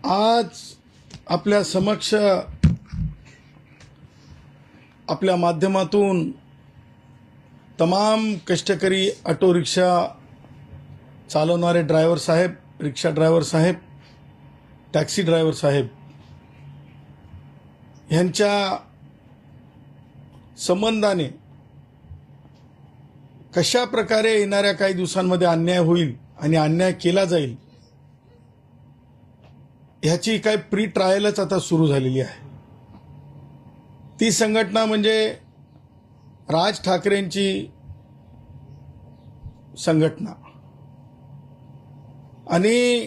आज आपल्या समक्ष आपल्या माध्यमातून तमाम कष्टकरी ऑटो रिक्षा चालवणारे ड्रायव्हर साहेब, रिक्षा ड्रायव्हर साहेब, टॅक्सी ड्रायव्हर साहेब यांच्या संबंधाने कशा प्रकारे येणाऱ्या काही दिवसांमध्ये अन्याय होईल आणि अन्याय केला जाईल ह्याची काही प्री ट्रायलच आता सुरू झालेली आहे। ती संघटना म्हणजे राज ठाकरेंची संघटना आणि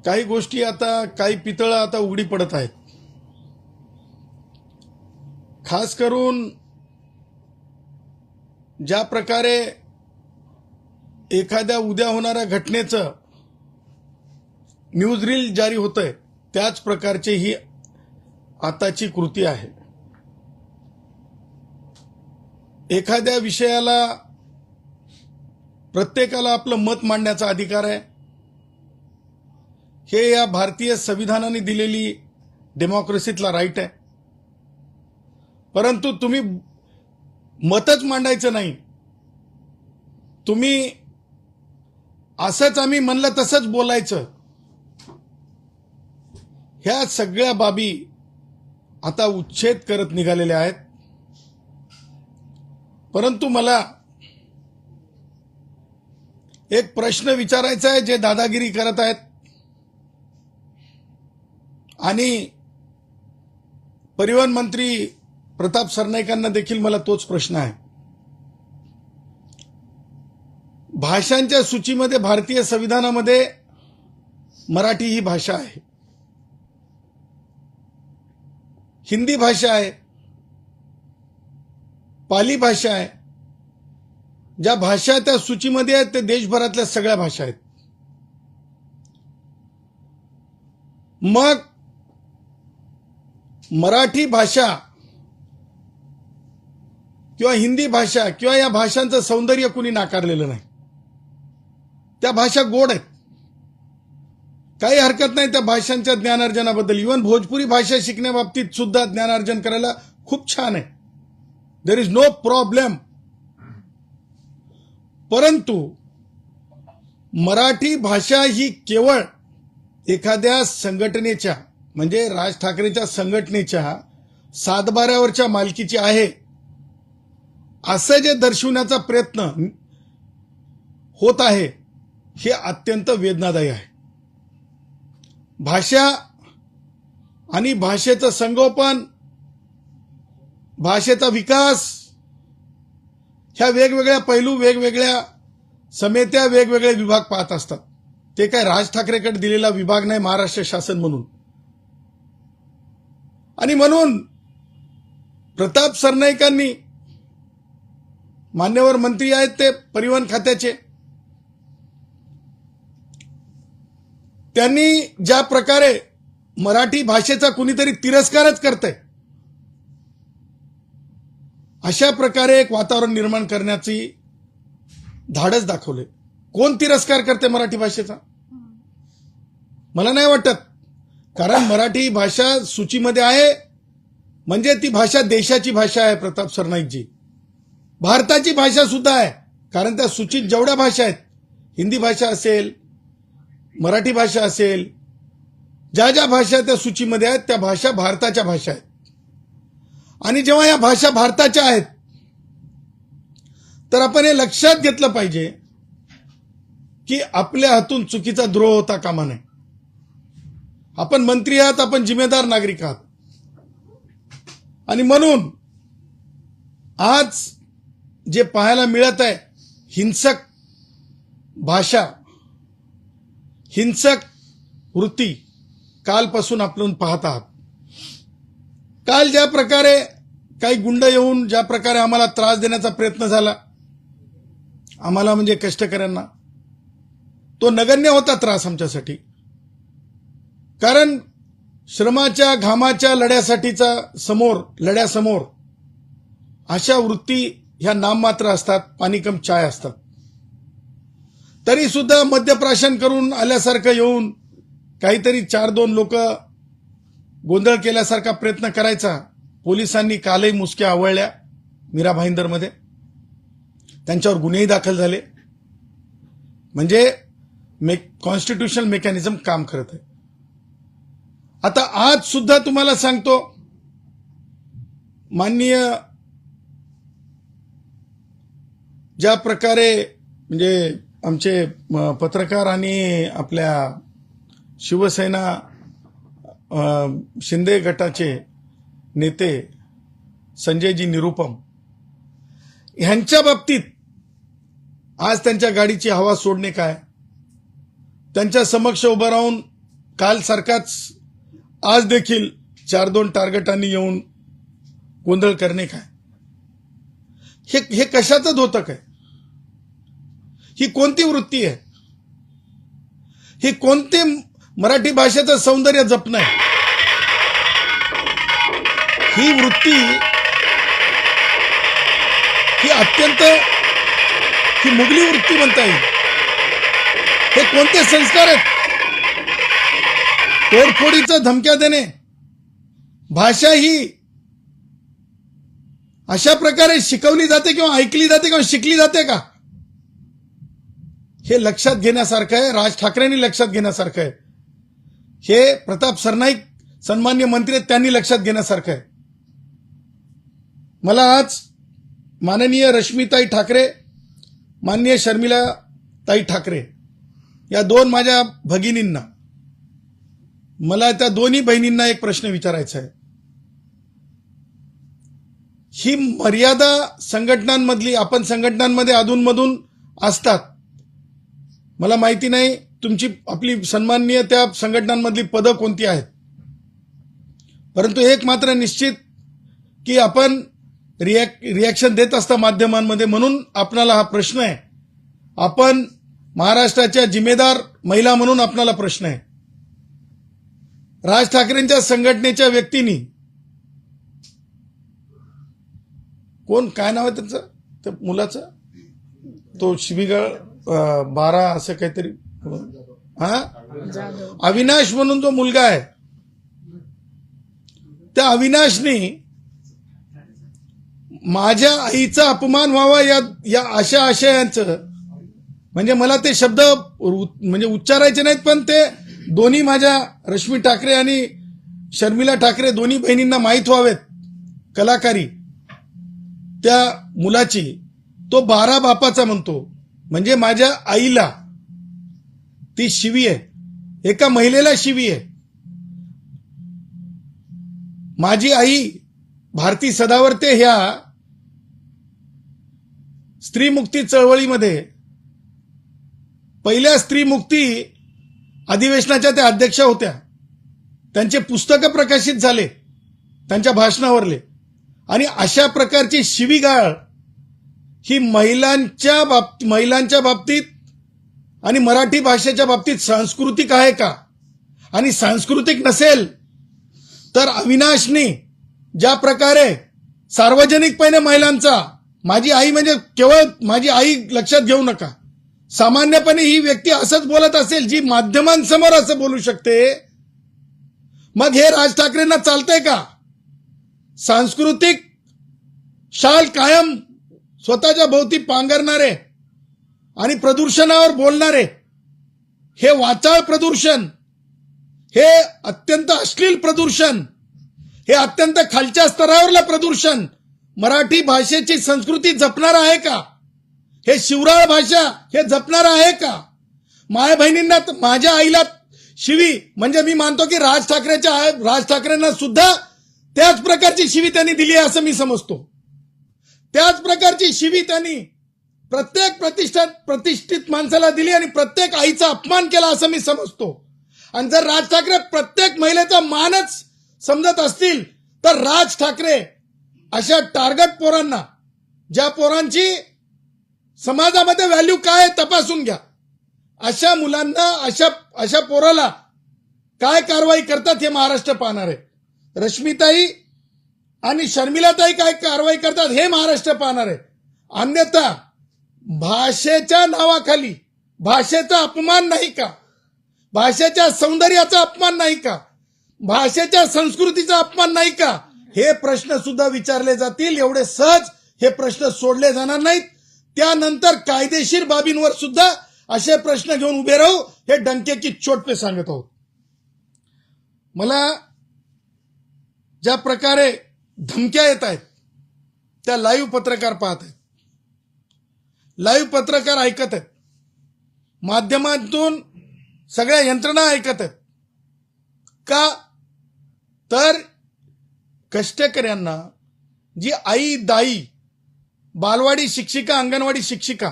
काही गोष्टी आता काही पितळं आता उघडी पडत आहेत। खास करून ज्या प्रकारे एखाद्या उद्या होणाऱ्या घटनेचं न्यूज रील जारी होतंय त्याच प्रकारची ही आताची कृती आहे। एखाद्या विषयाला प्रत्येकाला आपलं मत मांडण्याचा अधिकार आहे, हे या भारतीय संविधानाने दिलेली डेमोक्रेसीतला राईट आहे। परंतु तुम्ही मतच मांडायचं नाही, तुम्ही असंच आम्ही म्हणलं तसंच बोलायचं, ह्या सगळ्या बाबी आता उच्छेद करत निघालेल्या आहेत। परंतु मला एक प्रश्न विचारायचा आहे, जे दादागिरी करत आहेत आणि परिवहन मंत्री प्रताप सरनाईकांना देखील मला तोच प्रश्न आहे। भाषांच्या सूचीमध्ये भारतीय संविधानामध्ये मराठी ही भाषा आहे, हिंदी भाषा आहे, पाली भाषा आहे। ज्या भाषा त्या सूचीमध्ये आहेत ते देशभरातल्या सगळ्या भाषा आहेत। मग मराठी भाषा किंवा हिंदी भाषा किंवा या भाषांचं सौंदर्य कुणी नाकारलेलं नाही, त्या भाषा गोड आहेत, काही हरकत नाही त्या भाषांच्या ज्ञानार्जनाबद्दल। इव्हन भोजपुरी भाषा शिकण्याबाबतीत सुद्धा ज्ञानार्जन करायला खूप छान आहे, देयर इज नो प्रॉब्लेम। परंतु मराठी भाषा ही केवळ एखाद्या संघटनेच्या म्हणजे राज ठाकरेंच्या संघटनेच्या सातबाऱ्यावरच्या मालकीची आहे असं जे दर्शवण्याचा प्रयत्न होत आहे हे अत्यंत वेदनादायी आहे। भाषा आणि भाषेचं संगोपन, भाषेचा विकास ह्या वेगवेगळ्या पैलू, वेगवेगळ्या समित्या, वेगवेगळे विभाग पाहत असतात। ते काय राज ठाकरेकडे दिलेला विभाग नाही महाराष्ट्र शासन म्हणून। आणि म्हणून प्रताप सरनाईकांनी, मान्यवर मंत्री आहेत ते परिवहन खात्याचे, त्यांनी ज्या प्रकारे मराठी भाषेचा कुणीतरी तिरस्कारच करतंय अशा प्रकारे एक वातावरण निर्माण करण्याची धाडस दाखवले। कोण तिरस्कार करते मराठी भाषेचा? मला नाही वाटत, कारण मराठी भाषा सूचीमध्ये आहे म्हणजे ती भाषा देशाची भाषा आहे प्रताप सरनाईकजी, भारताची भाषा सुद्धा आहे। कारण त्या सूचीत जेवढ्या भाषा आहेत, हिंदी भाषा असेल, मराठी भाषा असेल, ज्या ज्या भाषा त्या सूचीमध्ये आहेत त्या भाषा भारताच्या भाषा आहेत। आणि जेव्हा या भाषा भारताच्या आहेत तर आपण हे लक्षात घेतलं पाहिजे की आपल्या हातून चुकीचा द्रोह होता कामा नये। आपण मंत्री आहात, आपण जिम्मेदार नागरिक आहात, आणि म्हणून आज जे पाहायला मिळत आहे हिंसक भाषा, हिंसक वृत्ती कालपासून आपण पाहत आहात। काल ज्या प्रकारे काही गुंड येऊन ज्या प्रकारे आम्हाला त्रास देण्याचा प्रयत्न झाला, आम्हाला म्हणजे कष्टकऱ्यांना, तो नगण्य होता त्रास आमच्यासाठी। कारण श्रमाच्या घामाच्या लढ्यासमोर अशा वृत्ती ह्या नाममात्र असतात, पाणी कम चाय असतात। तरी सुद्धा मद्यप्राशन करून आल्यासारखं येऊन काहीतरी 4-2 लोक गोंधळ केल्यासारखा प्रयत्न करायचा. पोलिसांनी कालही मुसक्या आवळल्या मीरा भाईंदरमध्ये, त्यांच्यावर गुन्हेही दाखल झाले. म्हणजे कॉन्स्टिट्यूशनल मेकॅनिझम काम करत आहे. आता आज सुद्धा तुम्हाला सांगतो, माननीय ज्या प्रकारे म्हणजे आमचे पत्रकार आणि आपल्या शिवसेना शिंदे गटाचे नेते संजयजी निरुपम ह्यांच्या बाबतीत आज त्यांच्या गाडीची हवा सोडणे काय, त्यांच्या समक्ष उभं राहून काल सारखाच आज देखील 4-2 टार्गेटांनी येऊन गोंधळ करणे काय, हे कशाचं धोतक आहे? ही कोणती वृत्ती आहे? ही कोणते मराठी भाषेचं सौंदर्य जपणं आहे? ही वृत्ती ही अत्यंत ही मुघली वृत्ती म्हणता येईल. हे कोणते संस्कार आहेत? तोडफोडीचं धमक्या देणे, भाषा ही अशा प्रकारे शिकवली जाते किंवा ऐकली जाते किंवा शिकली जाते का? हे लक्षात घेण्यासारखं आहे. राज ठाकरेंनी लक्षात घेण्यासारखं आहे. हे प्रताप सरनाईक सन्मान्य मंत्री आहेत, त्यांनी लक्षात घेण्यासारखं आहे. मला आज माननीय रश्मीताई ठाकरे, माननीय शर्मिलाताई ठाकरे या 2 माझ्या भगिनींना, मला त्या दोन्ही बहिणींना एक प्रश्न विचारायचा आहे. ही मर्यादा संघटनांमधली, आपण संघटनांमध्ये अधूनमधून असतात, मला माहिती नाही तुमची आपली सन्माननीय त्या संघटनांमधली पदं कोणती आहेत, परंतु एक मात्र निश्चित की आपण रिॲक्शन देत असता माध्यमांमध्ये, म्हणून आपणाला हा प्रश्न आहे. आपण महाराष्ट्राच्या जिम्मेदार महिला म्हणून आपणाला प्रश्न आहे. राज ठाकरेंच्या संघटनेच्या व्यक्तींनी, कोण काय नाव आहे त्यांचं त्या मुलाचं, तो शिबिगाळ 12 असं काहीतरी, अविनाश म्हणून जो मुलगा आहे, त्या अविनाशनी माझ्या आईचा अपमान व्हावा या अशा आशयांचं, म्हणजे मला ते शब्द म्हणजे उच्चारायचे नाहीत, पण ते दोन्ही माझ्या रश्मी ठाकरे आणि शर्मिला ठाकरे दोन्ही बहिणींना माहीत व्हावेत कलाकारी त्या मुलाची. तो 12 बापाचा म्हणतो, म्हणजे माझ्या आईला ती शिवी आहे, एका महिलेला शिवी आहे. माझी आई भारती सदावर्ते ह्या स्त्रीमुक्ती चळवळीमध्ये पहिल्या स्त्रीमुक्ती अधिवेशनाच्या त्या अध्यक्षा होत्या. त्यांचे पुस्तकं प्रकाशित झाले त्यांच्या भाषणावरले. आणि अशा प्रकारची शिवीगाळ ही महिलांच्या बाबतीत आणि मराठी भाषेच्या बाबतीत सांस्कृतिक आहे का? आणि सांस्कृतिक नसेल तर अविनाशनी ज्या प्रकारे सार्वजनिकपणे महिलांचा, माझी आई म्हणजे केवळ माझी आई लक्षात घेऊ नका, सामान्यपणे ही व्यक्ती असंच बोलत असेल जी माध्यमांसमोर असं बोलू शकते, मग हे राज ठाकरेंना चालतंय का? सांस्कृतिक शाल कायम स्वतःच्या भोवती पांघरणारे आणि प्रदूषणावर बोलणारे, हे वाचाळ प्रदूषण, हे अत्यंत अश्लील प्रदूषण, हे अत्यंत खालच्या स्तरावरलं प्रदूषण मराठी भाषेची संस्कृती जपणार आहे का? हे शिवराळ भाषा हे जपणार आहे का? माय बहिणींना, माझ्या आईला शिवी, म्हणजे मी मानतो की राज ठाकरेंना सुद्धा त्याच प्रकारची शिवी त्यांनी दिली आहे असं मी समजतो. त्याच प्रकारची शिवी त्यांनी प्रत्येक प्रतिष्ठित माणसाला दिली आणि प्रत्येक आईचा अपमान केला असं मी समजतो. आणि जर राज ठाकरे प्रत्येक महिलेचा मानच समजत असतील तर राज ठाकरे अशा टार्गेट पोरांना, ज्या पोरांची समाजामध्ये व्हॅल्यू काय तपासून घ्या, अशा मुलांना, अशा पोराला काय कारवाई करतात हे महाराष्ट्र पाहणार आहे. रश्मीताई आणि शर्मिलाताई काय कारवाई करतात हे महाराष्ट्र पाहणार आहे. अन्यथा भाषेच्या नावाखाली भाषेचा अपमान नाही का? भाषेच्या सौंदर्याचा अपमान नाही का? भाषेच्या संस्कृतीचा अपमान नाही का? हे प्रश्न सुद्धा विचारले जातील. एवढे सहज हे प्रश्न सोडले जाणार नाहीत. त्यानंतर कायदेशीर बाबींवर सुद्धा असे प्रश्न घेऊन उभे राहू, हे डंके की चोट पे सांगत आहोत. मला ज्या प्रकारे धमक्या येत आहेत त्या लाईव्ह पत्रकार पाहत आहेत, लाईव्ह पत्रकार ऐकत आहेत, माध्यमातून सगळ्या यंत्रणा ऐकत आहेत. का तर कष्टकऱ्यांना जी आई, दाई, बालवाडी शिक्षिका, अंगणवाडी शिक्षिका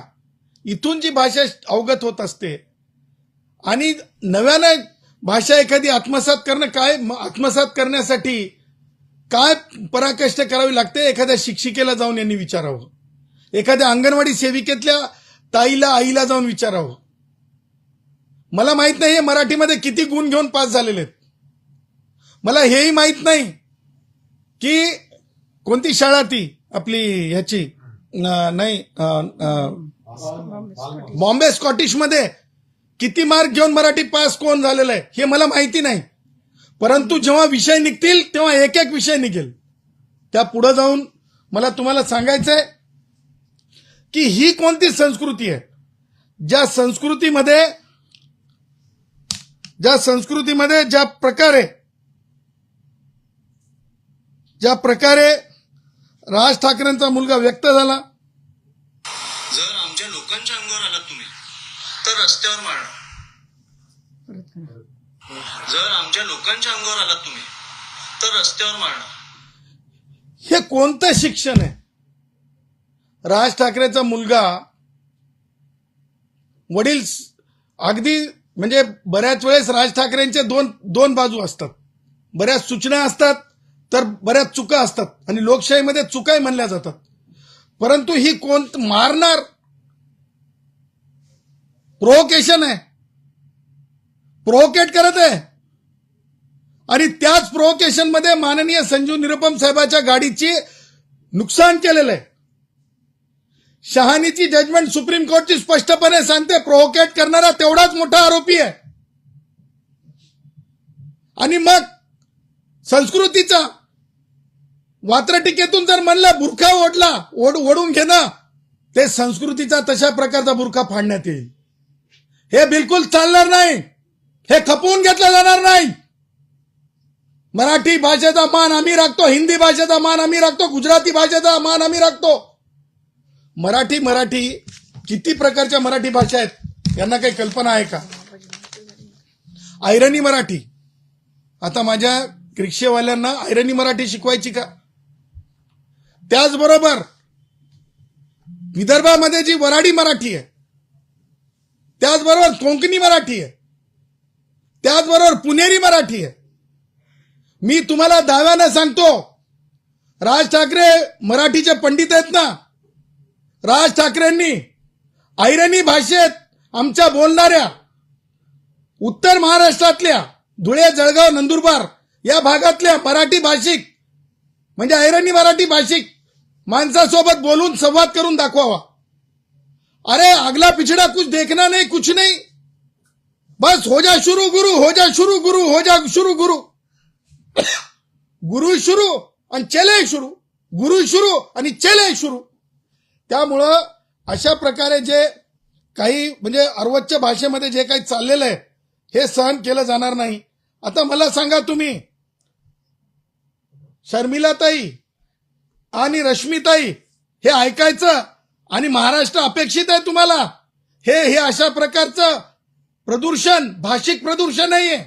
इथून जी भाषा अवगत होत असते आणि नव्याने भाषा एखादी आत्मसात करणं, काय आत्मसात करण्यासाठी काय पराकष्ट करावी लागते, एखाद्या शिक्षिकेला जाऊन यांनी विचारावं, एखाद्या अंगणवाडी सेविकेतल्या ताईला, आईला जाऊन विचारावं. मला माहित नाही हे मराठीमध्ये किती गुण घेऊन पास झालेले आहेत. मला हेही माहित नाही की कोणती शाळा ती आपली ह्याची नाही बॉम्बे स्कॉटिश मध्ये किती मार्क घेऊन मराठी पास कोण झालेलं आहे हे मला माहिती नाही. परंतु जेव्हा विषय निघतील तेव्हा एक एक विषय निघेल. त्या पुढे जाऊन मला तुम्हाला सांगायचंय की ही कोणती संस्कृती आहे ज्या संस्कृतीमध्ये ज्या प्रकारे राज ठाकरेंचा मुलगा व्यक्त झाला. जर आमच्या लोकांच्या अंगावर आलात तुम्ही तर रस्त्यावर मारणार. जर आमच्या लोकांच्या अंगावर आलात तुम्ही तर रस्त्यावर मारणार. हे कोणतं शिक्षण आहे? राज ठाकरेचा मुलगा, वडील अगदी म्हणजे बऱ्याच वेळेस राज ठाकरेंचे दोन बाजू असतात. बऱ्याच सूचना असतात तर बऱ्याच चुका असतात आणि लोकशाहीमध्ये चुकाही म्हणल्या जातात. परंतु ही कोण मारणार? प्रोव्होकेशन आहे, प्रोव्होकेट करत आहे. आणि त्याच प्रोव्होकेशन मध्ये माननीय संजीव निरुपम साहेबाच्या गाडीची नुकसान केलेलं आहे. शहानीची जजमेंट सुप्रीम कोर्टची स्पष्टपणे सांगते प्रोव्होकेट करणारा तेवढाच मोठा आरोपी आहे. आणि मग संस्कृतीचा वात्रटिकेतून जर म्हणलं बुरखा ओढून घेणं, ते संस्कृतीचा तशा प्रकारचा बुरखा फाडण्यात येईल. हे बिलकुल चालणार नाही. हे खपवून घेतलं जाणार नाही. मराठी भाषेचा मान आम्ही राखतो, हिंदी भाषेचा मान आम्ही राखतो, गुजराती भाषेचा मान आम्ही राखतो. मराठी किती प्रकारच्या मराठी भाषा आहेत यांना काही कल्पना आहे का? ऐरणी मराठी, आता माझ्या रिक्षेवाल्यांना ऐरणी मराठी शिकवायची का? त्याचबरोबर विदर्भामध्ये जी वराडी मराठी आहे, त्याचबरोबर कोकणी मराठी आहे, त्याचबरोबर पुणेरी मराठी आहे. मी तुम्हाला दाव्यानं सांगतो, राज ठाकरे मराठीचे पंडित आहेत ना. राज ठाकरेंनी ऐरणी भाषेत आमच्या बोलणाऱ्या उत्तर महाराष्ट्रातल्या धुळे, जळगाव, नंदुरबार या भागातल्या मराठी भाषिक म्हणजे ऐरणी मराठी भाषिक माणसासोबत बोलून संवाद करून दाखवावा. अरे अगला पिछड़ा कुछ देखना नहीं, कुछ नहीं, बस हो जा शुरू गुरु, हो जा शुरू गुरु, हो जा शुरू गुरु. गुरु शुरू आणि चेले शुरू, गुरु शुरू आणि चेले शुरू. त्यामुळं अशा प्रकारे जे काही म्हणजे अर्वच्च भाषेमध्ये जे काही चाललेलं आहे हे सहन केलं जाणार नाही. आता मला सांगा तुम्ही, शर्मिलाताई आणि रश्मीताई हे ऐकायचं आणि महाराष्ट्र अपेक्षित आहे तुम्हाला? हे अशा प्रकारचं प्रदूषण भाषिक प्रदूषण नाहीये,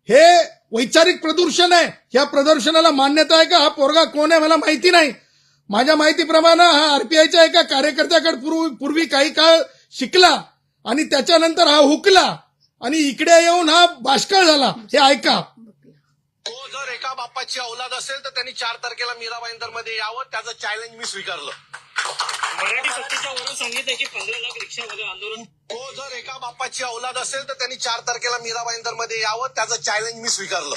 हे वैचारिक प्रदूषण आहे. या प्रदर्शनाला मान्यता आहे का? हा पोरगा कोण आहे मला माहिती नाही. माझ्या माहितीप्रमाणे हा आरपीआयच्या एका कार्यकर्त्याकडे पूर्वी काही काळ शिकला आणि त्याच्यानंतर हा हुकला आणि इकडे येऊन हा बाष्कळ झाला. हे ऐका. तो जर एका बाप्पाची औलाद असेल तर त्यांनी 4 तारखेला मीरा भाईंदर मध्ये यावं, त्याचं चॅलेंज मी स्वीकारलं. मराठी सक्तीच्या वरून सांगितलं की 15 लाख रिक्षामध्ये आंदोलन. तो जर एका बाप्पाची औलाद असेल तर त्यांनी 4 तारखेला मीरा भाईंदर मध्ये यावं, त्याचं चॅलेंज मी स्वीकारलं.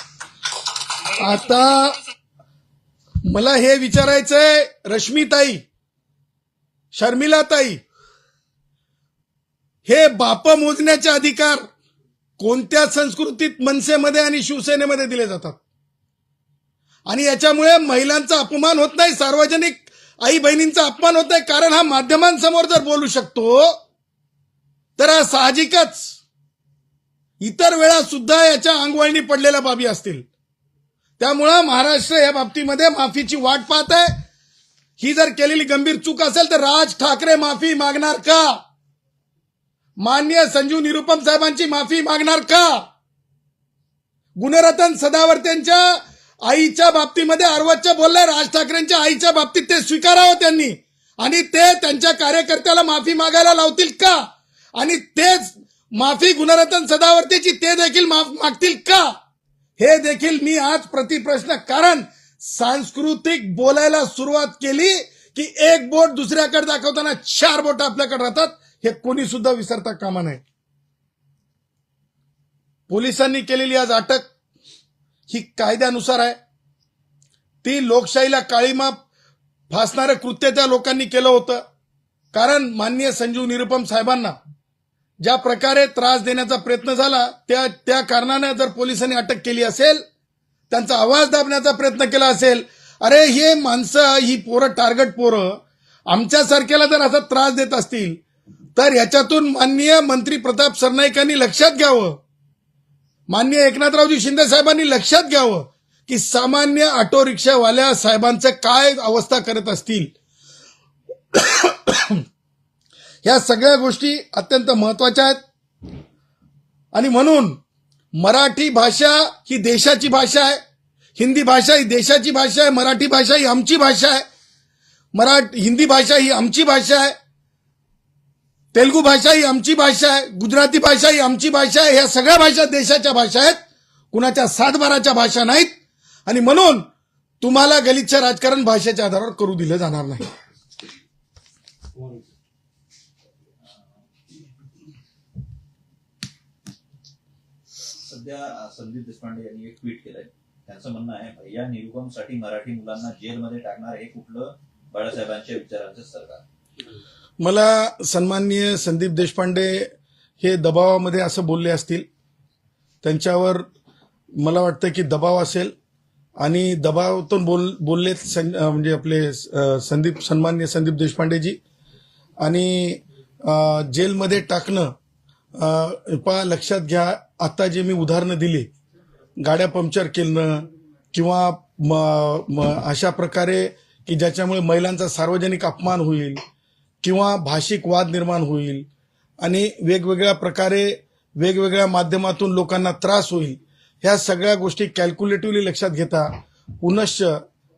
आता मला हे विचारायचंय, रश्मीताई, शर्मिलाताई, हे बाप मोजण्याचे अधिकार कोणत्या संस्कृतीत मनसेमध्ये आणि शिवसेनेमध्ये दिले जातात. आणि याच्यामुळे महिलांचा अपमान होत नाही, सार्वजनिक आई बहिणींचा अपमान होत नाही. कारण हा माध्यमांसमोर जर बोलू शकतो तर हा साहजिकच इतर वेळा सुद्धा याच्या अंगवळणी पडलेल्या बाबी असतील. त्यामुळं महाराष्ट्र या बाबतीमध्ये माफीची वाट पाहत आहे. ही जर केलेली गंभीर चूक असेल तर राज ठाकरे माफी मागणार का? माननीय संजीव निरुपम साहेबांची माफी मागणार का? गुणरत्न सदावर्तेंच्या आईच्या बाबतीमध्ये अर्वच्च बोलले, राज ठाकरेंच्या आईच्या बाबतीत ते स्वीकारावं त्यांनी, आणि ते त्यांच्या कार्यकर्त्याला माफी मागायला लावतील का? आणि तेच माफी गुणरत्न सदावर्तेची ते देखील मागतील का? हे देखील मी आज प्रतिप्रश्न. कारण सांस्कृतिक बोलायला सुरुवात केली की एक बोट दुसऱ्याकडे दाखवताना 4 बोट आपल्याकडे राहतात, हे कोणी सुद्धा विसरता कामा नये. पोलिसांनी केलेली आज अटक ही कायद्यानुसार आहे. ती लोकशाहीला काळीमा फासणारं कृत्य त्या लोकांनी केलं होतं. कारण माननीय संजीव निरुपम साहेबांना ज्या प्रकारे त्रास देण्याचा प्रयत्न झाला त्या कारणाने जर पोलिसांनी अटक केली असेल, त्यांचा आवाज दाबण्याचा प्रयत्न केला असेल, अरे हे माणसं, ही पोरं, टार्गेट पोरं आमच्यासारख्याला जर असा त्रास देत असतील तर याच्यातून माननीय मंत्री प्रताप सरनाईकांनी लक्षात घ्यावं, माननीय एकनाथरावजी शिंदे साहेबांनी लक्षात घ्यावं की सामान्य ऑटो रिक्षावाल्या साहेबांचं काय अवस्था करत असतील. या सगळ्या गोष्टी अत्यंत महत्वाच्या आहेत. आणि म्हणून मराठी भाषा ही देशाची भाषा आहे, हिंदी भाषा ही देशाची भाषा आहे, मराठी भाषा ही आमची भाषा आहे, हिंदी भाषा ही आमची भाषा आहे, तेलुगू भाषा ही आमची भाषा आहे, गुजराती भाषा ही आमची भाषा आहे. ह्या सगळ्या भाषा देशाच्या भाषा आहेत, कुणाच्या 7-12च्या भाषा नाहीत. आणि म्हणून तुम्हाला गलिच्छ राजकारण भाषेच्या आधारावर करू दिलं जाणार नाही. सध्या संदीप देशपांडे यांनी एक ट्विट केलंय. त्यांचं म्हणणं आहे, भैया निरुपमसाठी मराठी मुलांना जेलमध्ये टाकणार हे कुठलं बाळासाहेबांच्या विचारांचं सरकार? मला सन्माननीय संदीप देशपांडे हे दबावामध्ये असं बोलले असतील. त्यांच्यावर मला वाटतं की दबाव असेल आणि दबावातून बोललेत म्हणजे आपले सन्माननीय संदीप देशपांडेजी. आणि जेलमध्ये टाकणं लक्षात घ्या, आता जे मी उदाहरणं दिली, गाड्या पंक्चर केलं किंवा अशा प्रकारे की ज्याच्यामुळे महिलांचा सार्वजनिक अपमान होईल किंवा भाषिक वाद निर्माण होईल आणि वेगवेगळ्या प्रकारे वेगवेगळ्या माध्यमातून लोकांना त्रास होईल, ह्या सगळ्या गोष्टी कॅल्क्युलेटिव्हली लक्षात घेता पुनश्च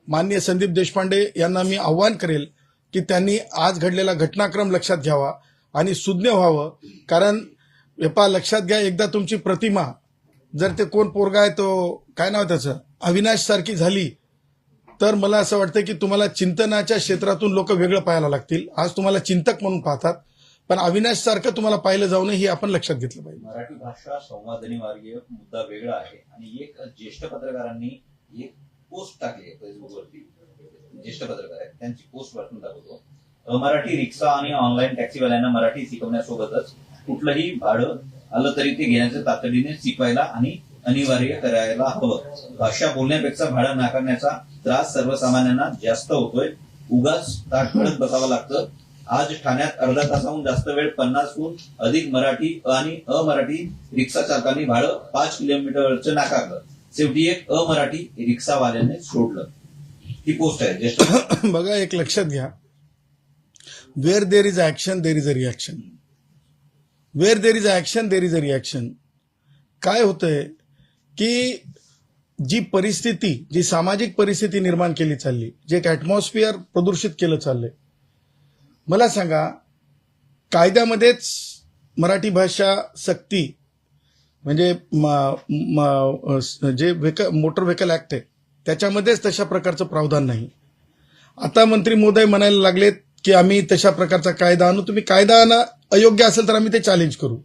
माननीय संदीप देशपांडे यांना मी आव्हान करेल की त्यांनी आज घडलेला घटनाक्रम लक्षात घ्यावा आणि सुज्ञ व्हावं. कारण लक्षात घ्या, एकदा तुमची प्रतिमा जर ते कोण पोरगा आहे तो काय नाव त्याचं अविनाश सारखी झाली तर मला असं वाटतं की तुम्हाला चिंतनाच्या क्षेत्रातून लोक वेगळं पाहायला लागतील. आज तुम्हाला चिंतक म्हणून पाहतात, पण अविनाश सारखं तुम्हाला पाहिलं जाऊ नये हे आपण लक्षात घेतलं पाहिजे. मराठी भाषा संवादनी मार्गीय मुद्दा वेगळा आहे. आणि एक ज्येष्ठ पत्रकारांनी एक पोस्ट टाकली आहे फेसबुकवरती, ज्येष्ठ पत्रकार आहेत, त्यांची पोस्ट वाचून दाखवतो. मराठी रिक्षा आणि ऑनलाईन टॅक्सीवाल्यांना मराठी शिकवण्यासोबतच कुठलंही भाडं आलं तरी ते घेण्याचं तातडीने शिकवायला आणि अनिवार्य करायला हवं. भाषा बोलण्यापेक्षा भाडं नाकारण्याचा त्रास सर्वसामान्यांना जास्त होतोय. उगाच ताट पडत बसावं लागतं. आज ठाण्यात अर्धा तासाहून जास्त वेळ 50हून अधिक मराठी आणि अमराठी रिक्षा चालकांनी भाडं 5 किलोमीटरचं नाकारलं. शेवटी एक अमराठी रिक्षावाल्याने सोडलं. ही पोस्ट आहे ज्येष्ठ. बघा, एक लक्षात घ्या, where there is action there is a reaction. Where there is action there is a reaction. काय होतंय की जी परिस्थिती, जी सामाजिक परिस्थिती निर्माण केली चालली, जे एक ऍटमॉस्फिअर प्रदूषित केलं चाललंय, मला सांगा, कायद्यामध्येच मराठी भाषा सक्ती म्हणजे जे मोटर व्हेकल ऍक्ट आहे त्याच्यामध्येच तशा प्रकारचं प्रावधान नाही. आता मंत्री महोदय म्हणायला लागलेत की आम्ही तशा प्रकारचा कायदा आणू. तुम्ही कायदा आणा, अयोग्य असेल तर आम्ही ते चॅलेंज करू.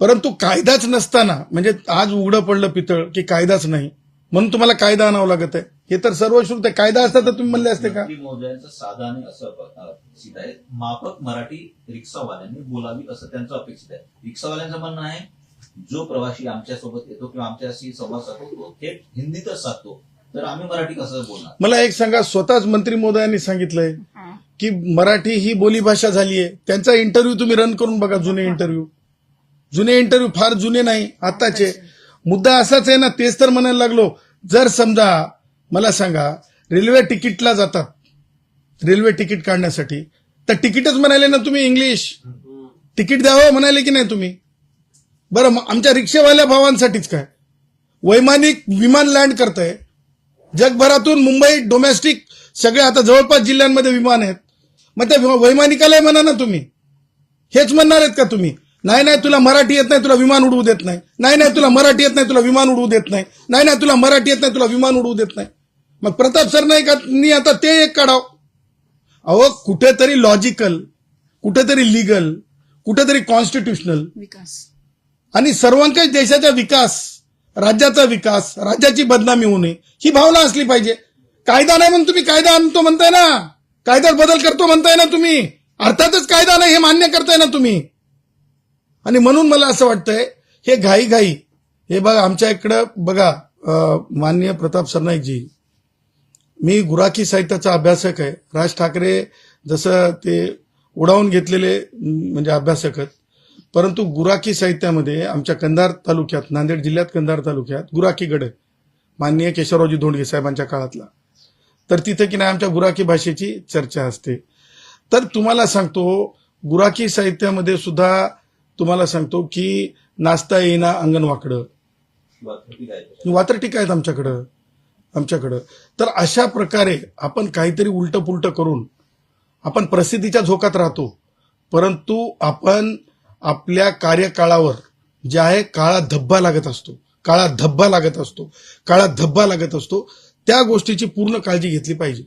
परंतु कायदाच नसताना, म्हणजे आज उघडं पडलं पितळ की कायदाच नाही म्हणून तुम्हाला कायदा आणावं लागत आहे. हे तर सर्वश्रुत आहे. कायदा असता तर तुम्ही म्हणले असते का? मंत्री महोदयांचं साधं आणि असं अपेक्षित आहे, माफक मराठी रिक्षावाल्यांनी बोलावी असं त्यांचं अपेक्षित आहे. रिक्षावाल्यांचं म्हणणं आहे, जो प्रवासी आमच्यासोबत येतो किंवा आमच्याशी संवाद साधतो तो थेट हिंदीतच साधतो, तर आम्ही मराठी कसं बोलणार? मला एक सांगा, स्वतःच मंत्री महोदयांनी सांगितलंय की मराठी ही बोलीभाषा झाली आहे. त्यांचा इंटरव्ह्यू तुम्ही रन करून बघा, जुने इंटरव्ह्यू फार जुने नाही, आताचे. मुद्दा असाच आहे ना, तेच तर म्हणायला लागलो. जर समजा मला सांगा, रेल्वे तिकीटला जातात, रेल्वे तिकीट काढण्यासाठी, तर तिकीटच म्हणाले ना तुम्ही, इंग्लिश तिकीट द्यावं म्हणाले की नाही तुम्ही? बरं, मग आमच्या रिक्षावाल्या भावांसाठीच काय? वैमानिक विमान लँड करतंय जगभरातून, मुंबई डोमेस्टिक सगळे आता जवळपास जिल्ह्यांमध्ये विमान आहेत. मग त्या वैमानिकालाही म्हणा ना तुम्ही. हेच म्हणणार आहेत का तुम्ही? नाही तुला मराठी येत नाही, तुला विमान उडवू देत नाही. नाही तुला मराठी येत नाही, तुला विमान उडवू देत नाही. नाही तुला मराठी येत नाही, तुला विमान उडवू देत नाही. मग प्रताप सरनाईकांनी आता ते एक काढाव. अहो, कुठेतरी लॉजिकल, कुठेतरी लिगल, कुठेतरी कॉन्स्टिट्यूशनल विकास आणि सर्वंकष देशाचा विकास, राज्याचा विकास, राज्याची बदनामी होणे, ही भावना असली पाहिजे. कायदा नाही म्हणून तुम्ही कायदा आणतो म्हणताय ना, कायद्यात बदल करतो म्हणताय ना तुम्ही. अर्थातच कायदा नाही हे मान्य करताय ना तुम्ही. आणि म्हणून मला असं वाटतंय, हे घाई हे बघा, आमच्या इकडं बघा, माननीय प्रताप सरनाईकजी, मी गुराखी साहित्याचा अभ्यासक आहे. राज ठाकरे जसं ते उडावून घेतलेले म्हणजे अभ्यासक आहेत, परंतु गुराखी साहित्यामध्ये आमच्या कंधार तालुक्यात, नांदेड जिल्ह्यात कंधार तालुक्यात गुराखी गड आहे, माननीय केशवरावजी धोंडगे साहेबांच्या काळातला. तर तिथे की नाही आमच्या गुराखी भाषेची चर्चा असते. तर तुम्हाला सांगतो, गुराखी साहित्यामध्ये सुद्धा तुम्हाला सांगतो की नाचता येईना अंगण वाकडं, वात्रटिका आहेत आमच्याकडं. तर अशा प्रकारे आपण काहीतरी उलटं पुलटं करून आपण प्रसिद्धीच्या झोकात राहतो, परंतु आपण आपल्या कार्यकाळावर जे आहे काळा धब्बा लागत असतो. त्या गोष्टीची पूर्ण काळजी घेतली पाहिजे.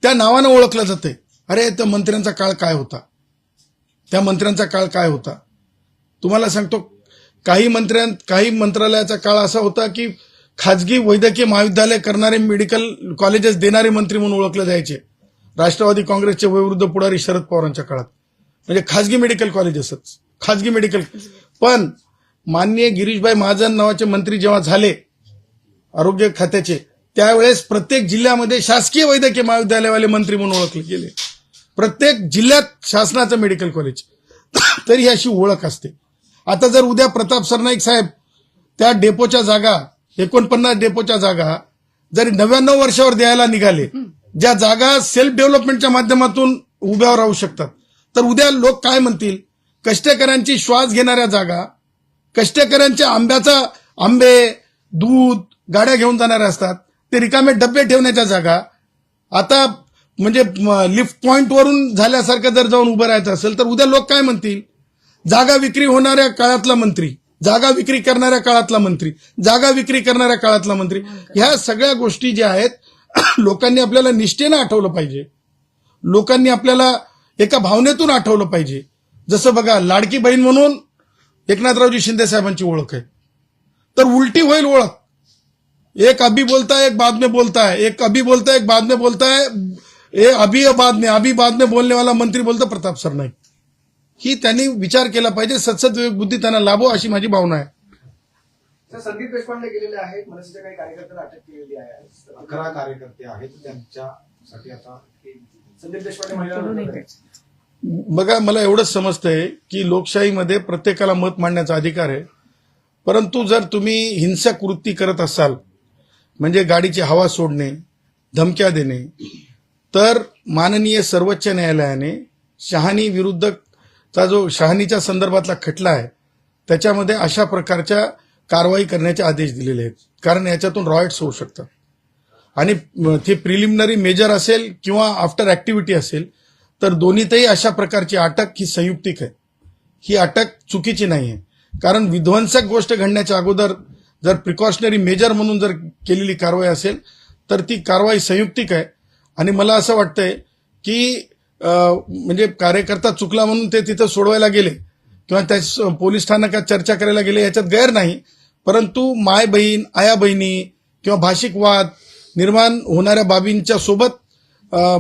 त्या नावानं ओळखलं जाते, अरे त्या मंत्र्यांचा काळ काय होता, तुम्हाला सांगतो. काही मंत्रालयाचा काळ असा होता की खाजगी वैद्यकीय महाविद्यालय करणारे, मेडिकल कॉलेजेस देणारे मंत्री म्हणून ओळखले जायचे. राष्ट्रवादी काँग्रेसचे वयोवृद्ध पुढारी शरद पवारांच्या काळात म्हणजे खाजगी मेडिकल कॉलेजेसच, पण माननीय गिरीशभाई महाजन नावाचे मंत्री जेव्हा झाले आरोग्य खात्याचे, त्यावेळेस प्रत्येक जिल्ह्यामध्ये शासकीय वैद्यकीय महाविद्यालयवाले मंत्री म्हणून ओळखले गेले. प्रत्येक जिल्ह्यात शासनाचं मेडिकल कॉलेज, तरी ही अशी ओळख असते. आता जर उद्या प्रताप सरनाईक साहेब त्या डेपोच्या जागा, 49 डेपोच्या जागा जरी 99 वर्षावर द्यायला निघाले, ज्या जागा सेल्फ डेव्हलपमेंटच्या माध्यमातून उभ्यावर राहू शकतात, तर उद्या लोक काय म्हणतील? कष्टकऱ्यांची श्वास घेणाऱ्या जागा, कष्टकऱ्यांच्या आंबे दूध गाड्या घेऊन जाणाऱ्या असतात, ते रिकामे डब्बे ठेवण्याच्या जागा, आता म्हणजे लिफ्ट पॉइंट वरून झाल्यासारखं जर जाऊन उभं राहायचं असेल, तर उद्या लोक काय म्हणतील? जागा विक्री होणाऱ्या काळातला मंत्री, जागा विक्री करणाऱ्या काळातला मंत्री, ह्या सगळ्या गोष्टी ज्या आहेत लोकांनी आपल्याला निष्ठेनं आठवलं पाहिजे. लोकांनी आपल्याला एका भावनेतून आठवलं पाहिजे. जसं बघा, लाडकी बहीण म्हणून एकनाथरावजी शिंदे साहेबांची ओळख आहे, तर उलटी होईल ओळख. एक अभी बोलता है, एक बाद में बोलता है, एक अभी बोलता है, एक बाद में बोलता है, ये अभी बाद में बोलने वाला मंत्री बोलता प्रताप सरनाईक. ही त्यांनी विचार केला पाहिजे. सत्सद विवेक बुद्धी त्यांना लाभो, अशी माझी भावना आहे. संदीप देशपांडे गेलेले आहेत, मनसेच्या काही कार्यकर्त्यांना अटक केलेली आहे. 11 कार्यकर्ते आहेत, त्यांच्यासाठी आता संदीप देशपांडे महिला बघा, मला एवढंच समजतंय की लोकशाहीमध्ये प्रत्येकाला मत मांडण्याचा अधिकार आहे, परंतु जर तुम्ही हिंसक कृती करत असाल, म्हणजे गाडीची हवा सोडणे, धमक्या देणे, तर माननीय सर्वोच्च न्यायालयाने शहानी विरुद्धचा जो शहानीच्या संदर्भातला खटला आहे, त्याच्यामध्ये अशा प्रकारच्या कारवाई करण्याचे आदेश दिलेले आहेत. कारण याच्यातून रॉयट्स होऊ शकतात आणि ते प्रिलिमिनरी मेजर असेल किंवा आफ्टर ऍक्टिव्हिटी असेल, तर दोन्हीतही अशा प्रकारची अटक ही संयुक्तिक आहे. ही अटक चुकीची नाही आहे. कारण विध्वंसक गोष्ट घडण्याच्या अगोदर जर प्रिकॉशनरी मेजर म्हणून जर केलेली कारवाई असेल, तर ती कारवाई संयुक्तिक आहे. आणि मला असं वाटतंय की म्हणजे कार्यकर्ता चुकला म्हणून ते तिथं सोडवायला गेले किंवा त्या पोलीस स्थानकात चर्चा करायला गेले, याच्यात गैर नाही. परंतु माय बहीण, आया बहिणी किंवा भाषिक वाद निर्माण होणाऱ्या बाबींच्या सोबत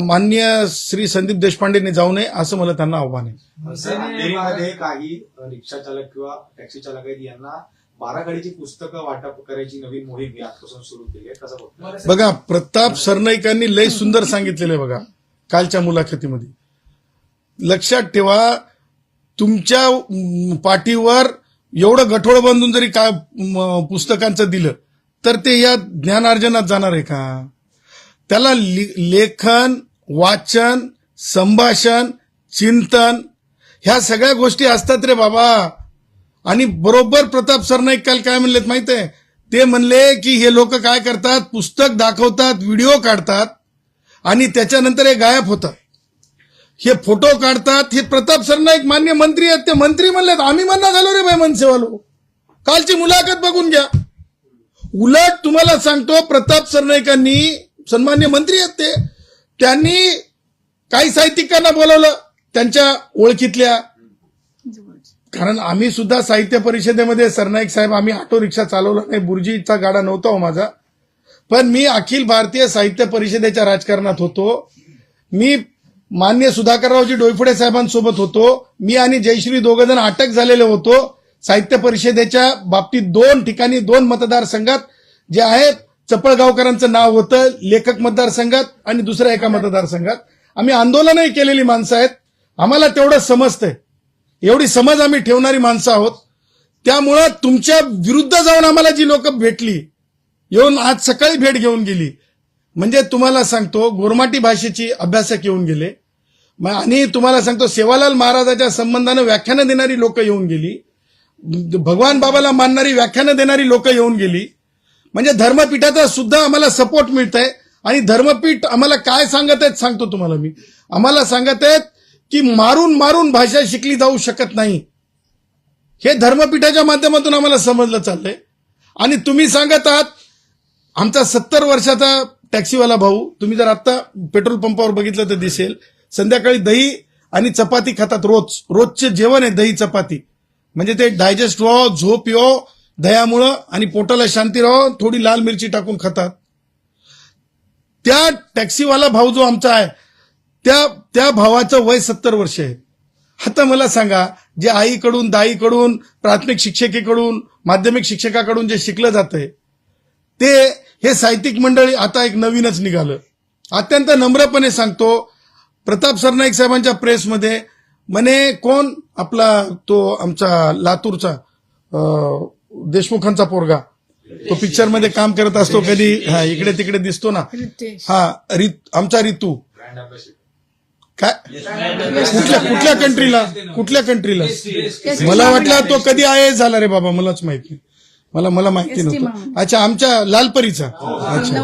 माननीय श्री संदीप देशपांडेंनी जाऊ नये असं मला त्यांना आव्हान आहे. सर, अंधेरीमध्ये काही रिक्षा चालक किंवा टॅक्सी चालक आहेत यांना बाराखडीची पुस्तकं वाटप करायची नवीन मोहीम आजपासून सुरू केली आहे. कसं बघतो? बघा, प्रताप सरनाईकांनी लय सुंदर सांगितलेलं आहे बघा कालच्या मुलाखतीमध्ये. लक्षात ठेवा, तुमच्या पाठीवर एवढं गठोड बांधून जरी काय पुस्तकांचं दिलं तर ते या ज्ञानार्जनात जाणार आहे का? त्याला लेखन, वाचन, संभाषण, चिंतन ह्या सगळ्या गोष्टी असतात रे बाबा. आणि बरोबर प्रताप सरनाईक काल काय म्हणलेत माहित आहे? ते म्हणले की हे लोक काय करतात, पुस्तक दाखवतात, व्हिडिओ काढतात आणि त्याच्यानंतर हे गायब होतात. हे फोटो काढतात. हे प्रताप सरनाईक मान्य मंत्री आहेत, ते मंत्री म्हणलेत आम्ही म्हणणं झालो रे बाय मनसेवालो. कालची मुलाखत बघून घ्या. उलट तुम्हाला सांगतो, प्रताप सरनाईकांनी, सन्मान्य मंत्री आहेत ते, त्यांनी काही साहित्यिकांना बोलवलं त्यांच्या ओळखीतल्या. कारण आम्ही सुद्धा साहित्य परिषदेमध्ये, सरनाईक साहेब, आम्ही ऑटो रिक्षा चालवला नाही, बुर्जीचा गाडा नव्हता हो माझा, पण मी अखिल भारतीय साहित्य परिषदेच्या राजकारणात होतो. मी मान्य सुधाकररावजी डोईफोडे साहेबांसोबत होतो. मी आणि जयश्री दोघं जण अटक झालेले होतो साहित्य परिषदेच्या बाबतीत. 2 ठिकाणी 2 मतदारसंघात जे आहेत, चपळगावकरांचं नाव होतं लेखक मतदारसंघात आणि दुसऱ्या एका मतदारसंघात. आम्ही आंदोलनही केलेली माणसं आहेत, आम्हाला तेवढं समजतंय, एवढी समज आम्ही ठेवणारी माणसं आहोत. त्यामुळं तुमच्या विरुद्ध जाऊन आम्हाला जी लोक भेटली, येऊन आज सकाळी भेट घेऊन गेली, म्हणजे तुम्हाला सांगतो गोरमाटी भाषेची अभ्यासक येऊन गेले, आणि तुम्हाला सांगतो सेवालाल महाराजाच्या संबंधानं व्याख्यानं देणारी लोक येऊन गेली, भगवान बाबाला मानणारी व्याख्यानं देणारी लोक येऊन गेली. म्हणजे धर्मपीठाचा सुद्धा आम्हाला सपोर्ट मिळत आहे. आणि धर्मपीठ आम्हाला काय सांगत आहेत सांगतो तुम्हाला मी. आम्हाला सांगत आहेत की मारून मारून भाषा शिकली जाऊ शकत नाही, हे धर्मपीठाच्या माध्यमातून आम्हाला समजलं चाललंय. आणि तुम्ही सांगत आहात, आमचा 70 वर्षाचा टॅक्सीवाला भाऊ, तुम्ही जर आता पेट्रोल पंपावर बघितलं तर दिसेल, संध्याकाळी दही आणि चपाती खातात. रोजचे जेवण आहे दही चपाती. म्हणजे ते डायजेस्ट व्हावं, झोप यावं दह्यामुळं, आणि पोटाला शांती राहावं, थोडी लाल मिरची टाकून खातात. त्या टॅक्सीवाला भाऊ जो आमचा आहे, त्या भावाचं वय 70 वर्ष आहे. आता मला सांगा, जे आईकडून, दाईकडून, प्राथमिक शिक्षिकेकडून, माध्यमिक शिक्षकाकडून जे शिकलं जातंय, ते हे साहित्यिक मंडळी आता एक नवीनच निघालं. अत्यंत नम्रपणे सांगतो, प्रताप सरनाईक साहेबांच्या प्रेसमध्ये म्हणे, कोण आपला तो आमचा लातूरचा देशमुखांचा पोरगा, तो पिक्चर मध्ये काम करत असतो, कधी इकडे तिकडे दिसतो ना, आमचा रितू, काय कुठल्या कंट्रीला मला वाटलं तो कधी IAS झाला रे बाबा, मलाच माहित नाही, मला माहिती नव्हतं. अच्छा, आमच्या लालपरीचा. अच्छा,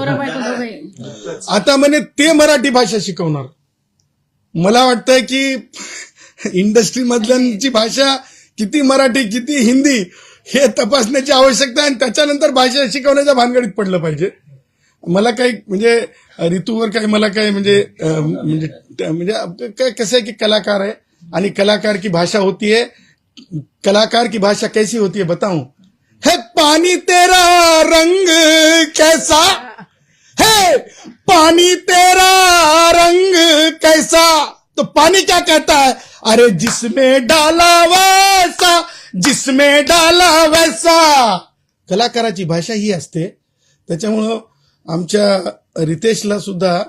आता म्हणे ते मराठी भाषा शिकवणार. मला वाटतंय की इंडस्ट्री मधल्यांची भाषा किती मराठी किती हिंदी हे तपासण्याची आवश्यकता आहे, आणि त्याच्यानंतर भाषा शिकवण्याच्या भानगडीत पडलं पाहिजे. मला काही म्हणजे ऋतूवर काही मला काही म्हणजे कसं आहे की कलाकार है, आणि कलाकार की भाषा होती है. कलाकार की भाषा कैसी होती है बताऊं? है पानी तेरा रंग कैसा है, पानी तेरा रंग कैसा, तो पानी क्या कहता है, अरे जिसमें डाला वैसा, जिसमें डाला वैसा. कलाकाराची भाषा ही असते. त्याच्यामुळं आमच्या रितेशला सुद्धा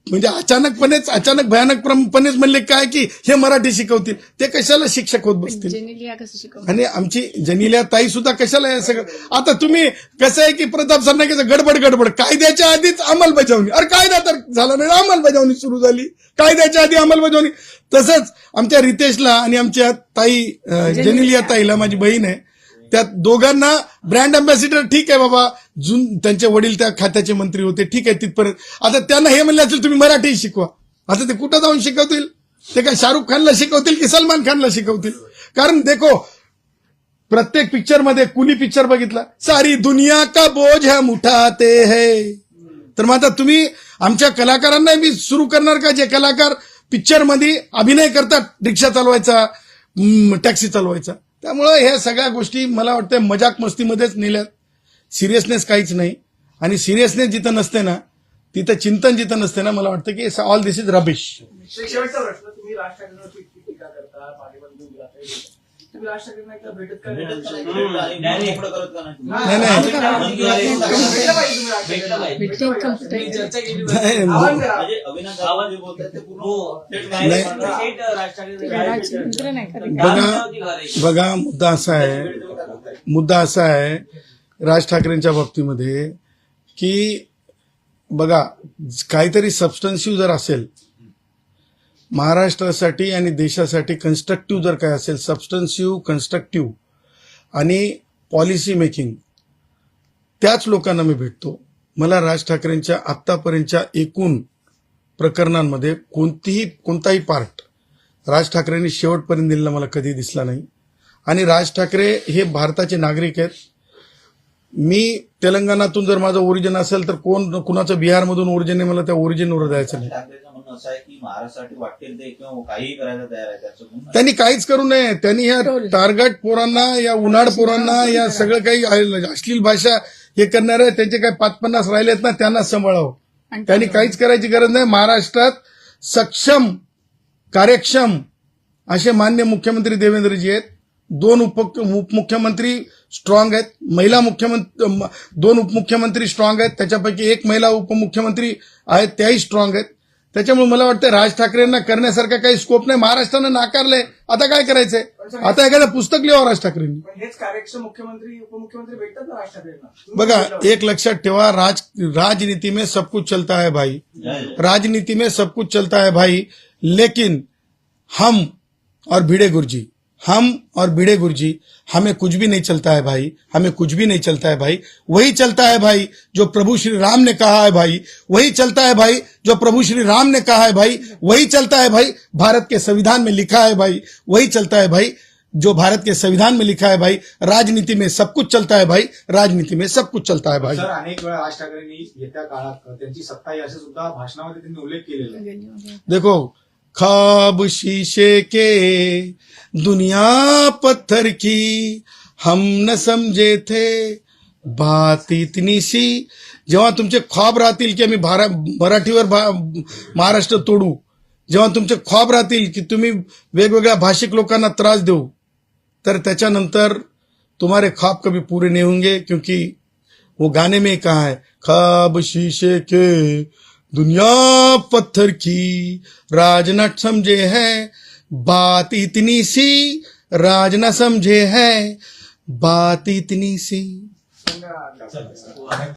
म्हणजे अचानक भयानकपणेच म्हणले काय की हे मराठी शिकवतील, ते कशाला शिक्षक होत बसतील. आणि आमची जनिलिया ताई सुद्धा कशाला हे सगळं. आता तुम्ही कसं आहे की प्रताप सरनाईकाचं गडबड कायद्याच्या आधीच अंमलबजावणी, अरे कायदा तर झाला नाही, अंमलबजावणी सुरू झाली, कायद्याच्या आधी अंमलबजावणी. तसंच आमच्या रितेशला आणि आमच्या ताई जनिलिया ताईला, माझी बहीण आहे, त्या दोघांना ब्रँड अँबॅसिडर, ठीक आहे बाबा, त्यांचे वडील त्या खात्याचे मंत्री होते, ठीक आहे तिथपर्यंत. आता त्यांना हे म्हणले असेल तुम्ही मराठी शिकवा, आता ते कुठं जाऊन शिकवतील? ते काय शाहरुख खानला शिकवतील की सलमान खानला शिकवतील? कारण देखो, प्रत्येक पिक्चर मध्ये, कुणी पिक्चर बघितला, सारी दुनिया का बोझ हम उठाते है. तर मग आता तुम्ही आमच्या कलाकारांना बी सुरू करणार का, जे कलाकार पिक्चर मध्ये अभिनय करतात, रिक्षा चालवायचा, टॅक्सी चालवायचा. त्यामुळे ह्या सगळ्या गोष्टी मला वाटतं मजाक मस्तीमध्येच नेल्यात, सिरियसनेस काहीच नाही. आणि सिरियसनेस जिथं नसते ना, तिथं चिंतन जिथं नसते ना, मला वाटतं की ऑल दिस इज रबिश. शेवटचा प्रश्न, तुम्ही राज ठाकरेंवरची इतकी टीका करता, पाठिंबा देऊन जाता, तुम्ही राज ठाकरेंना एकदा भेटत का नाही? नाही. भेटलं पाहिजे तुम्ही राज ठाकरेंना. भेटलं पाहिजे. चर्चा केली नाही, आवाहन करा. म्हणजे अविनाश दादा जे बोलतात ते पूर्ण नाही. बघा मुद्दा असा आहे राज ठाकरेंच्या बाबतीमध्ये की बघा, काहीतरी सबस्टन्सिव्ह जर असेल महाराष्ट्रासाठी आणि देशासाठी, कन्स्ट्रक्टिव्ह जर काय असेल, सबस्टन्सिव्ह, कन्स्ट्रक्टिव्ह आणि पॉलिसी मेकिंग, त्याच लोकांना मी भेटतो. मला राज ठाकरेंच्या आत्तापर्यंतच्या एकूण प्रकरणांमध्ये कोणताही पार्ट राज ठाकरेंनी शेवटपर्यंत दिलेला मला कधी दिसला नाही. आणि राज ठाकरे हे भारताचे नागरिक आहेत. मी तेलंगणातून जर माझं ओरिजिन असेल तर कुणाचं बिहारमधून ओरिजिन आहे, मला त्या ओरिजिनवर जायचं नाही. ठाकरेंचं म्हणणं असं आहे की महाराष्ट्रासाठी वाटेल ते किंवा काहीही करायला तयार आहे त्याचं म्हणणं आहे. त्यांनी काहीच करू नये. त्यांनी या टार्गेट पोरांना, या उन्हाळ पोरांना, या सगळं काही अश्लील भाषा हे करणारे त्यांचे काही 5-50 राहिलेत ना, त्यांना सांभाळावं. त्यांनी काहीच करायची गरज नाही. महाराष्ट्रात सक्षम, कार्यक्षम असे मान्य मुख्यमंत्री देवेंद्रजी आहेत. 2 उपमुख्यमंत्री स्ट्रॉंग आहेत. महिला मुख्यमंत्री 2 उपमुख्यमंत्री स्ट्रॉंग आहेत. त्याच्यापैकी 1 महिला उपमुख्यमंत्री आहेत, त्याही स्ट्रॉंग आहेत. त्याच्यामुळे मला वाटतं राज ठाकरेंना करण्यासारखा काही स्कोप नाही. महाराष्ट्रानं नाकारलंय, आता काय करायचंय? आता एखादं पुस्तक लिहावं राज ठाकरेंनी. पण हेच कार्यक्षम मुख्यमंत्री, उपमुख्यमंत्री भेटतात ना राज ठाकरेंना. बघा, एक लक्षात ठेवा, राजनीति में सब कुछ चलता है भाई, राजनीति में सब कुछ चलता है भाई, लेकिन हम और भिड़े गुरुजी हमें कुछ भी नहीं चलता है भाई, हमें कुछ भी नहीं चलता है भाई. वही चलता है भाई जो प्रभु श्री राम ने कहा है भाई, वही चलता है भाई जो प्रभु श्री राम ने कहा है भाई, वही चलता है भाई भारत के संविधान में लिखा है भाई, वही चलता है भाई जो भारत के संविधान में लिखा है भाई. राजनीति में सब कुछ चलता है भाई, राजनीति में सब कुछ चलता है भाई. सर, अनेक वेळा राज ठाकरेंनी येत्या काळात त्यांची सत्ता आहे असं सुद्धा भाषणामध्ये त्यांनी उल्लेख केलेला आहे. देखो, ख्वाब शीशे के, दुनिया पत्थर की, हम न समझे थे बात इतनी सी. जेव्हा तुमचे ख्वाब राहतील की आम्ही मराठीवर महाराष्ट्र तोडू, जेव्हा तुमचे ख्वाब राहतील की तुम्ही वेगवेगळ्या भाषिक लोकांना त्रास देऊ, तर त्याच्यानंतर तुम्हारे ख्वाब कभी पूरे नहीं होंगे. क्योंकि वो गाने में कहा है, ख्वाब शीशे के, दुनिया पत्थर की, राज न समझे है बात इतनी सी, राज न समझे है बात इतनी सी. धन्यवाद.